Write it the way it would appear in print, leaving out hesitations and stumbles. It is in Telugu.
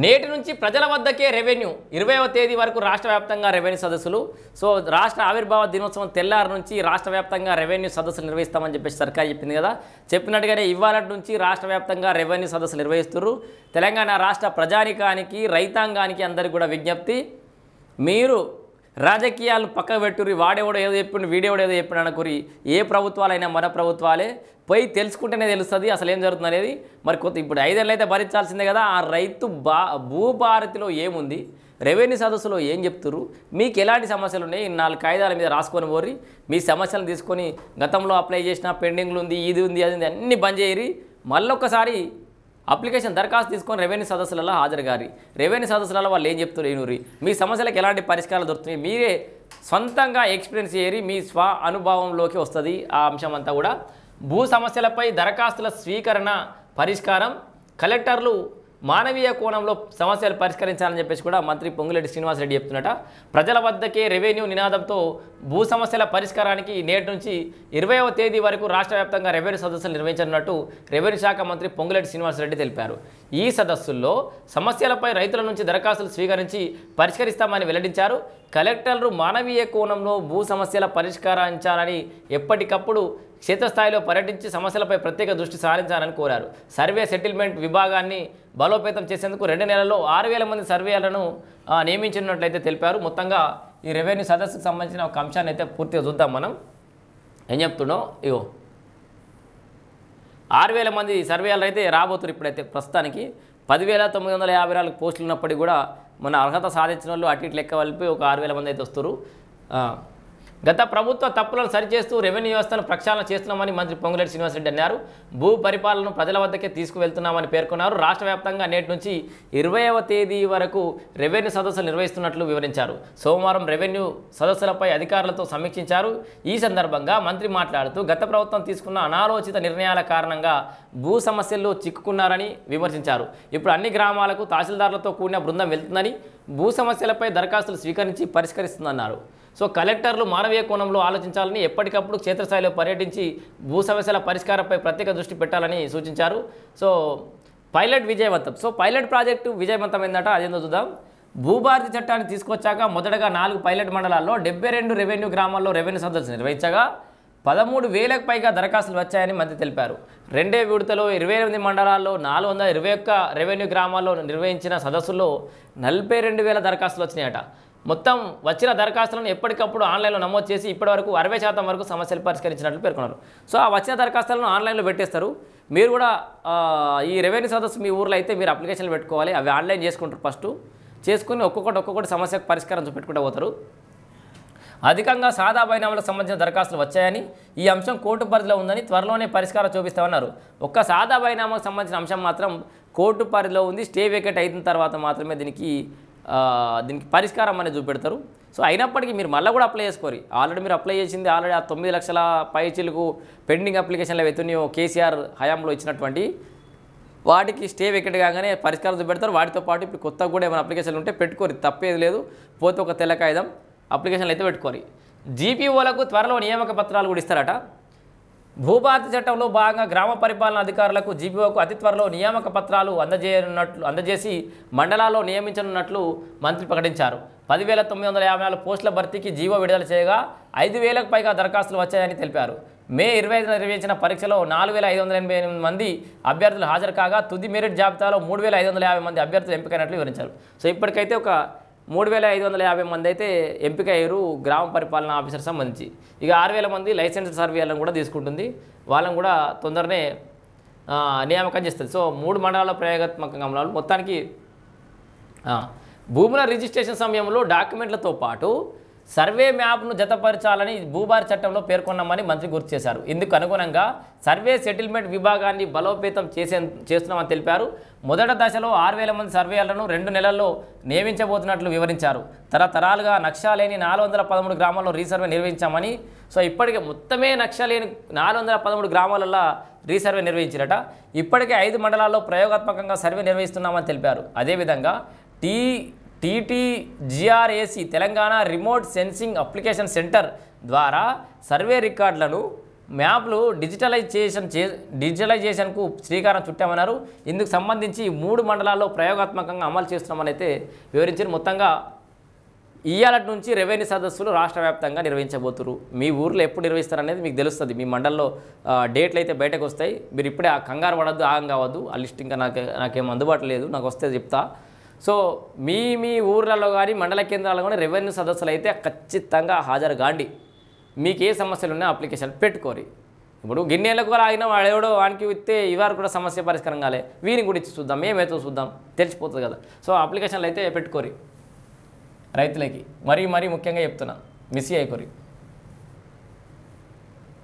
నేటి నుంచి ప్రజల వద్దకే రెవెన్యూ 20వ తేదీ వరకు రాష్ట్ర వ్యాప్తంగా రెవెన్యూ సదస్సులు. సో రాష్ట్ర ఆవిర్భావ దినోత్సవం తెల్లారి నుంచి రాష్ట్ర వ్యాప్తంగా రెవెన్యూ సదస్సులు నిర్వహిస్తామని చెప్పేసి సర్కార్ చెప్పింది కదా. చెప్పినట్టుగానే ఇవాళ నుంచి రాష్ట్ర వ్యాప్తంగా రెవెన్యూ సదస్సులు నిర్వహిస్తున్నారు. తెలంగాణ రాష్ట్ర ప్రజానికానికి రైతాంగానికి అందరికీ కూడా విజ్ఞప్తి, మీరు రాజకీయాలను పక్కకు పెట్టుర్రి, వాడేవాడు ఏదో చెప్పిండు వీడేవాడు ఏదో చెప్పిన అనుకురి. ఏ ప్రభుత్వాలైనా మన ప్రభుత్వాలే, పోయి తెలుసుకుంటేనే తెలుస్తుంది అసలు ఏం జరుగుతుంది అనేది. మరి కొత్త ఇప్పుడు 5 ఏళ్ళు అయితే భరించాల్సిందే కదా. ఆ రైతు భూభారతిలో ఏముంది, రెవెన్యూ సదస్సులో ఏం చెప్తుర్రు, మీకు ఎలాంటి సమస్యలు ఉన్నాయి, 4 కాగితాల మీద రాసుకొని పోర్రి. మీ సమస్యలను తీసుకొని గతంలో అప్లై చేసిన పెండింగ్లు ఉంది, ఇది ఉంది, అది ఉంది, అన్నీ బంద్ చేయరి. మళ్ళొక్కసారి అప్లికేషన్ దరఖాస్తు తీసుకొని రెవెన్యూ సదస్సులలో హాజరు గారి. రెవెన్యూ సదస్సులలో వాళ్ళు ఏం చెప్తారు ఏనూరి, మీ సమస్యలకు ఎలాంటి పరిష్కారాలు దొరుకుతున్నాయి మీరే సొంతంగా ఎక్స్పీరియన్స్ చేయరి, మీ స్వ అనుభవంలోకి వస్తుంది ఆ అంశం అంతా కూడా. భూ సమస్యలపై దరఖాస్తుల స్వీకరణ పరిష్కారం, కలెక్టర్లు మానవీయ కోణంలో సమస్యలు పరిష్కరించాలని చెప్పేసి కూడా మంత్రి పొంగులేటి శ్రీనివాసరెడ్డి చెప్తున్నట. ప్రజల వద్దకే రెవెన్యూ నినాదంతో భూ సమస్యల పరిష్కారానికి నేటి నుంచి 20వ తేదీ వరకు రాష్ట్ర వ్యాప్తంగా రెవెన్యూ సదస్సులు నిర్వహించనున్నట్టు రెవెన్యూ శాఖ మంత్రి పొంగులేటి శ్రీనివాసరెడ్డి తెలిపారు. ఈ సదస్సుల్లో సమస్యలపై రైతుల నుంచి దరఖాస్తులు స్వీకరించి పరిష్కరిస్తామని వెల్లడించారు. కలెక్టర్లు మానవీయ కోణంలో భూ సమస్యల పరిష్కరించాలని ఎప్పటికప్పుడు క్షేత్రస్థాయిలో పర్యటించి సమస్యలపై ప్రత్యేక దృష్టి సారించాలని కోరారు. సర్వే సెటిల్మెంట్ విభాగాన్ని బలోపేతం చేసేందుకు 2 నెలల్లో 6,000 మంది సర్వేలను నియమించినట్లయితే తెలిపారు. మొత్తంగా ఈ రెవెన్యూ సదస్సుకు సంబంధించిన ఒక అంశాన్ని అయితే పూర్తిగా చూద్దాం. మనం ఏం చెప్తున్నాం, ఇగో 6,000 మంది సర్వేలు అయితే రాబోతున్నారు. ఇప్పుడైతే ప్రస్తుతానికి 10,954 పోస్టులు ఉన్నప్పటికీ కూడా మన అర్హత సాధించిన వాళ్ళు అటు ఇటు లెక్క కలిపి ఒక 6,000 మంది అయితే వస్తారు. గత ప్రభుత్వ తప్పులను సరిచేస్తూ రెవెన్యూ వ్యవస్థను ప్రక్షాళన చేస్తున్నామని మంత్రి పొంగులేటి శ్రీనివాసరెడ్డి అన్నారు. భూ పరిపాలనను ప్రజల వద్దకే తీసుకువెళ్తున్నామని పేర్కొన్నారు. రాష్ట్ర వ్యాప్తంగా నేటి నుంచి 20వ తేదీ వరకు రెవెన్యూ సదస్సులు నిర్వహిస్తున్నట్లు వివరించారు. సోమవారం రెవెన్యూ సదస్సులపై అధికారులతో సమీక్షించారు. ఈ సందర్భంగా మంత్రి మాట్లాడుతూ గత ప్రభుత్వం తీసుకున్న అనాలోచిత నిర్ణయాల కారణంగా భూ సమస్యల్లో చిక్కుకున్నారని విమర్శించారు. ఇప్పుడు అన్ని గ్రామాలకు తహసీల్దార్లతో కూడిన బృందం వెళ్తుందని, భూ సమస్యలపై దరఖాస్తులు స్వీకరించి పరిష్కరిస్తుందన్నారు. సో కలెక్టర్లు మానవీయ కోణంలో ఆలోచించాలని, ఎప్పటికప్పుడు క్షేత్రస్థాయిలో పర్యటించి భూ సమస్యల పరిష్కారంపై ప్రత్యేక దృష్టి పెట్టాలని సూచించారు. సో పైలట్ విజయవంతం. సో పైలట్ ప్రాజెక్టు విజయవంతమైందట, అదేందో చూద్దాం. భూభారతి చట్టాన్ని తీసుకొచ్చాక మొదటగా 4 పైలట్ మండలాల్లో 72 రెవెన్యూ గ్రామాల్లో రెవెన్యూ సదస్సులు నిర్వహించగా 13,000కు పైగా దరఖాస్తులు వచ్చాయని మంత్రి తెలిపారు. 2వ విడతలో 28 మండలాల్లో 421 రెవెన్యూ గ్రామాల్లో నిర్వహించిన సదస్సుల్లో 42,000 దరఖాస్తులు వచ్చినాయట. మొత్తం వచ్చిన దరఖాస్తులను ఎప్పటికప్పుడు ఆన్లైన్లో నమోదు చేసి ఇప్పటివరకు 60% వరకు సమస్యలు పరిష్కరించినట్లు పేర్కొన్నారు. సో ఆ వచ్చిన దరఖాస్తులను ఆన్లైన్లో పెట్టేస్తారు. మీరు కూడా ఈ రెవెన్యూ సదస్సు మీ ఊర్లో అయితే మీరు అప్లికేషన్లు పెట్టుకోవాలి. అవి ఆన్లైన్ చేసుకుంటారు. ఫస్ట్ చేసుకుని ఒక్కొక్కటి సమస్యకు పరిష్కారం చూపెట్టుకుంటూ పోతారు. అధికంగా సాదా బైనామాలకు సంబంధించిన దరఖాస్తులు వచ్చాయని, ఈ అంశం కోర్టు పరిధిలో ఉందని త్వరలోనే పరిష్కారం చూపిస్తామన్నారు. ఒక్క సాదా బైనామాకు సంబంధించిన అంశం మాత్రం కోర్టు పరిధిలో ఉంది. స్టే వేకెట్ అయిన తర్వాత మాత్రమే దీనికి పరిష్కారం అనేది చూపెడతారు. సో అయినప్పటికీ మీరు మళ్ళీ కూడా అప్లై చేసుకోరు. ఆల్రెడీ మీరు అప్లై చేసింది ఆల్రెడీ ఆ 9 లక్షల పైచీలకు పెండింగ్ అప్లికేషన్లు అవుతున్నాయో కేసీఆర్ హయాంలో ఇచ్చినటువంటి వాటికి స్టే వేకెట్ కాగానే పరిష్కారం చూపెడతారు. వాటితో పాటు ఇప్పుడు కొత్తగా కూడా ఏమైనా అప్లికేషన్లు ఉంటే పెట్టుకోరు, తప్పేది లేదు. పోతే ఒక తెల్ల కాగితం అప్లికేషన్లు అయితే పెట్టుకోరు. జీపీఓలకు త్వరలో నియామక పత్రాలు కూడా ఇస్తారట. భూభారతి చట్టంలో భాగంగా గ్రామ పరిపాలన అధికారులకు జీపీఓకు అతి త్వరలో నియామక పత్రాలు అందజేసి మండలాల్లో నియమించనున్నట్లు మంత్రి ప్రకటించారు. 10,954 పోస్టుల భర్తీకి జీవో విడుదల చేయగా 5,000కు పైగా దరఖాస్తులు వచ్చాయని తెలిపారు. మే 25న నిర్వహించిన పరీక్షలో 4,588 మంది అభ్యర్థులు హాజరు కాగా తుది మెరిట్ జాబితాలో 3,550 మంది అభ్యర్థులు ఎంపికైనట్లు వివరించారు. సో ఇప్పటికైతే ఒక 3,550 మంది అయితే ఎంపిక అయ్యారు గ్రామ పరిపాలన ఆఫీసర్ సంబంధించి. ఇక 6,000 మంది లైసెన్స్ సర్వేలను కూడా తీసుకుంటుంది. వాళ్ళని కూడా తొందరనే నియామకం చేస్తుంది. సో 3 మండలాల ప్రయోగాత్మకంగా మొత్తానికి భూముల రిజిస్ట్రేషన్ సమయంలో డాక్యుమెంట్లతో పాటు సర్వే మ్యాప్ను జతపరచాలని భూభారతి చట్టంలో పేర్కొన్నామని మంత్రి గుర్తు చేశారు. ఇందుకు అనుగుణంగా సర్వే సెటిల్మెంట్ విభాగాన్ని బలోపేతం చేస్తున్నామని తెలిపారు. మొదటి దశలో 6,000 మంది సర్వేలను 2 నెలల్లో నియమించబోతున్నట్లు వివరించారు. తరతరాలుగా నక్షా లేని 413 గ్రామాల్లో రీసర్వే నిర్వహించామని, సో ఇప్పటికే మొత్తమే నక్షా లేని 413 గ్రామాలలో రీసర్వే నిర్వహించారట. ఇప్పటికే 5 మండలాల్లో ప్రయోగాత్మకంగా సర్వే నిర్వహిస్తున్నామని తెలిపారు. అదేవిధంగా TTGRAC Telangana remote sensing application centre ద్వారా సర్వే రికార్డులను మ్యాప్లు డిజిటలైజేషన్కు శ్రీకారం చుట్టామన్నారు. ఇందుకు సంబంధించి 3 మండలాల్లో ప్రయోగాత్మకంగా అమలు చేస్తున్నామని అయితే వివరించారు. మొత్తంగా ఇయ్యాలటి నుంచి రెవెన్యూ సదస్సులు రాష్ట్ర వ్యాప్తంగా నిర్వహించబోతున్నారు. మీ ఊర్లో ఎప్పుడు నిర్వహిస్తారనేది మీకు తెలుస్తుంది. మీ మండలంలో డేట్లు అయితే బయటకు వస్తాయి. మీరు ఇప్పుడే ఆ కంగారు పడద్దు, ఆగం కావద్దు. ఆ లిస్ట్ ఇంకా నాకేం అందుబాటులో లేదు, నాకు వస్తే చెప్తా. సో మీ ఊర్లలో కానీ మండల కేంద్రాల్లో కానీ రెవెన్యూ సదస్సులు అయితే ఖచ్చితంగా హాజరు కాండి. మీకు ఏ సమస్యలు ఉన్నాయో అప్లికేషన్ పెట్టుకోరి. ఇప్పుడు గిన్నెలకు కూడా ఆగిన వాడెవడో వానికి ఇస్తే ఇవారు కూడా సమస్య పరిష్కారం కాలే, వీని గురించి చూద్దాం, ఏమైతే చూద్దాం, తెలిసిపోతుంది కదా. సో అప్లికేషన్లు అయితే పెట్టుకోరి రైతులకి. మరీ ముఖ్యంగా చెప్తున్నా, మిస్ చేయకోరి.